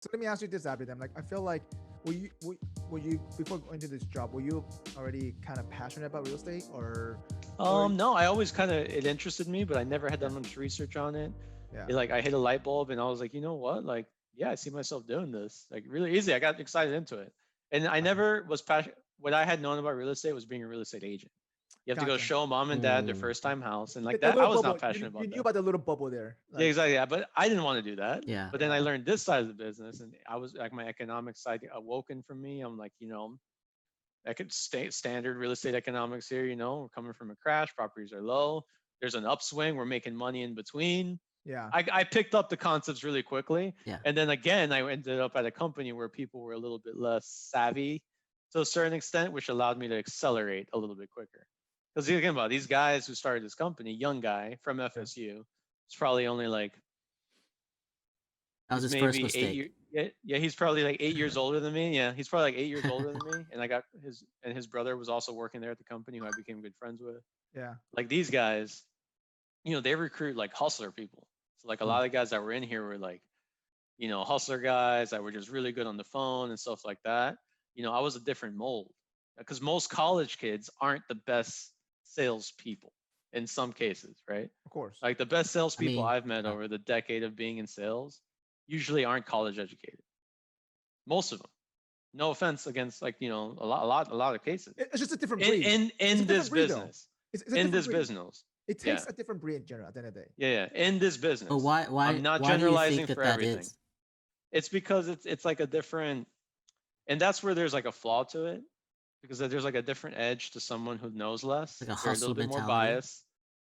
So let me ask you this, Abby. Then, like, I feel like, were you before going into this job, were you already kind of passionate about real estate, or No, I always kind of it interested me, but I never had yeah, done much research on it. yeah, Like I hit a light bulb, and I was like, you know what? Like, yeah, I see myself doing this. Like, really easy. I got excited into it, and I gotcha, never was passionate. What I had known about real estate was being a real estate agent. You have to go gotcha. show mom and dad their Mm, first time house, and like The that, I little was bubble, not passionate you about knew that. about the little bubble there, Yeah, like, exactly. Yeah, but I didn't want to do that. yeah. But then I yeah, learned this side of the business, and I was like, my economic side awoken from me. I'm like, I could stay standard real estate economics here. We're coming from a crash, properties are low. There's an upswing, we're making money in between. yeah, I picked up the concepts really quickly. Yeah. And then again, I ended up at a company where people were a little bit less savvy to a certain extent, which allowed me to accelerate a little bit quicker. Because you think about these guys who started this company, young guy from yeah. FSU, it's probably only like That was he's his first maybe eight mistake. years. Yeah, he's probably like 8 years older than me. Yeah, he's probably like 8 years older than me. And I got his brother was also working there at the company who I became good friends with. Yeah. Like these guys, they recruit like hustler people. So like a Mm, lot of guys that were in here were like, hustler guys that were just really good on the phone and stuff like that. I was a different mold because most college kids aren't the best salespeople in some cases, right? Of course. Like the best I salespeople mean, I've met yeah. over the decade of being in sales usually aren't college educated. Most of them. No offense against like a lot of cases It's just a different in breed. in It's a in this different breed, though. business. It's a In different this breed. business, It yeah, takes a different breed in general at the end of the day. yeah, yeah. In this But business, why I'm why not why do you generalizing think for that that everything. is? It's because it's like a different, and that's where there's like a flaw to it because there's like a different edge to someone who knows less. Like a They're a little hustle bit more mentality? biased.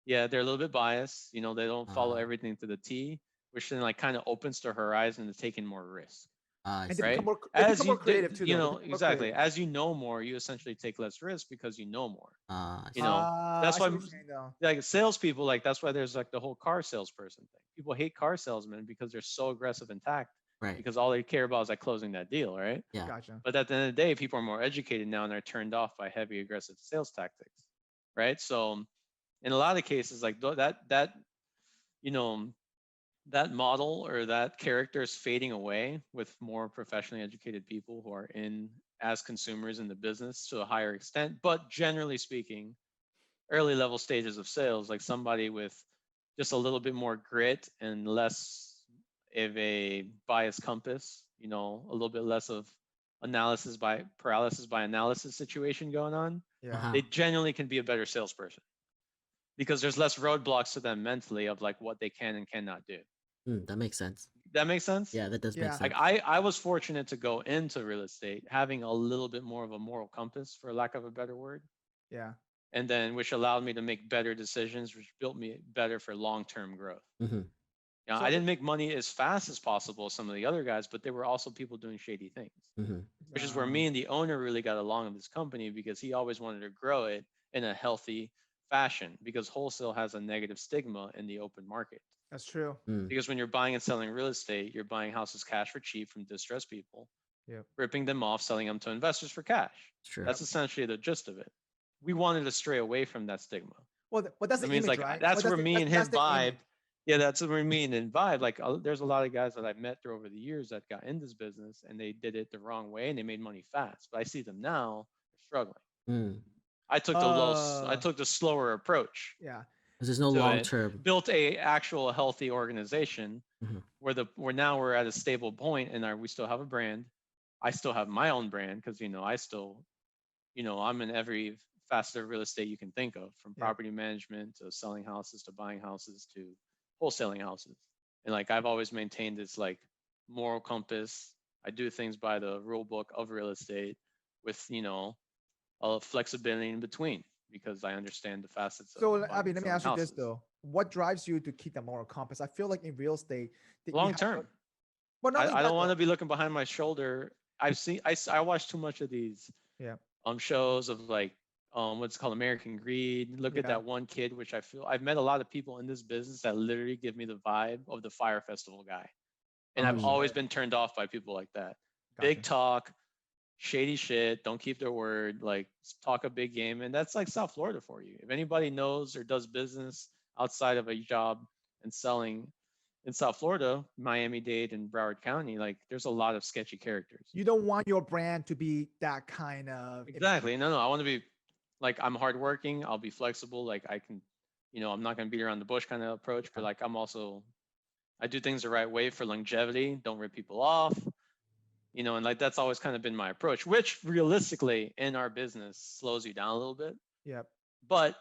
Yeah, they're a little bit biased. They don't follow Uh, everything to the T, which then like kind of opens their horizon to taking more risk, I And they see. become right? more they As become more you creative too, though. They become more exactly, creative. as you know more, you essentially take less risk because you know more. I You see. know, I that's see why what you're saying, though. like salespeople, like that's why there's like the whole car salesperson thing. People hate car salesmen because they're so aggressive and tact Right. because all they care about is like closing that deal, right? Yeah. Gotcha. But at the end of the day, people are more educated now and they're turned off by heavy aggressive sales tactics, right? So in a lot of cases, like you know that model or that character is fading away with more professionally educated people who are in as consumers in the business to a higher extent. But generally speaking, early level stages of sales, like somebody with just a little bit more grit and less of a bias compass, a little bit less of analysis by paralysis by analysis situation going on, Yeah. Uh-huh. they genuinely can be a better salesperson because there's less roadblocks to them mentally of like what they can and cannot do. That makes sense. That makes sense? Yeah, that does make Yeah. Like sense. I was fortunate to go into real estate having a little bit more of a moral compass, for lack of a better word, Yeah. and then which allowed me to make better decisions, which built me better for long-term growth. Hmm. I So didn't make money as fast as possible as some of the other guys, but there were also people doing shady things, Hmm. which is where me and the owner really got along in this company because he always wanted to grow it in a healthy fashion because wholesale has a negative stigma in the open market. that's true. Mm, Because when you're buying and selling real estate, you're buying houses cash for cheap from distressed people, Yep. ripping them off, selling them to investors for cash. it's true. Yep. That's essentially the gist of it. We wanted to stray away from that stigma. Well, but that's That the means image, like right? Well, that's where me and that's him the vibe. image. Yeah, that's where me and him vibe. Like there's a lot of guys that I've met through over the years that got in this business and they did it the wrong way and they made money fast. But I see them now, they're struggling. Mm. I took the slower approach Yeah. Because there's no to long it, term. built a actual healthy organization Hmm. where now we're at a stable point and we still have a brand. I still have my own brand because I still I'm in every facet of real estate you can think of, from Yep. property management to selling houses to buying houses to wholesaling houses. And like I've always maintained this like moral compass. I do things by the rule book of real estate with, a flexibility in between because I understand the facets of So, buying Abby, and let me selling ask you this houses. though: what drives you to keep that moral compass? I feel like in real estate that you Long have to. term, Well, not only I that don't want though. to be looking behind my shoulder. I watch too much of these Yeah. shows of like what's called American Greed. Look at Yeah. that one kid, which I've met a lot of people in this business that literally give me the vibe of the Fire Festival guy, and I've Oh Mm, always shit. been turned off by people like that. Big Gotcha. talk, shady shit, don't keep their word, like talk a big game, and that's like South Florida for you. If anybody knows or does business outside of a job and selling in South Florida, Miami-Dade and Broward County, like there's a lot of sketchy characters. You don't want your brand to be that kind of Exactly. No, I want to be like, I'm hardworking. I'll be flexible. Like I can, I'm not going to beat around the bush kind of approach, but like I do things the right way for longevity. Don't rip people off, and like that's always kind of been my approach, which realistically in our business slows you down a little bit. Yep. But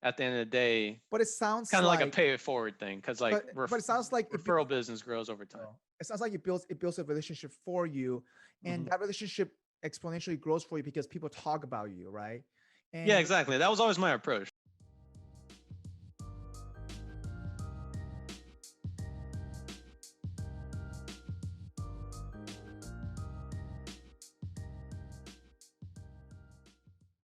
at the end of the day, but it sounds kind of like a pay it forward thing, because like but it sounds like referral business grows over time. It sounds like it builds a relationship for you, and that relationship exponentially grows for you because people talk about you, right? Yeah, exactly. That was always my approach.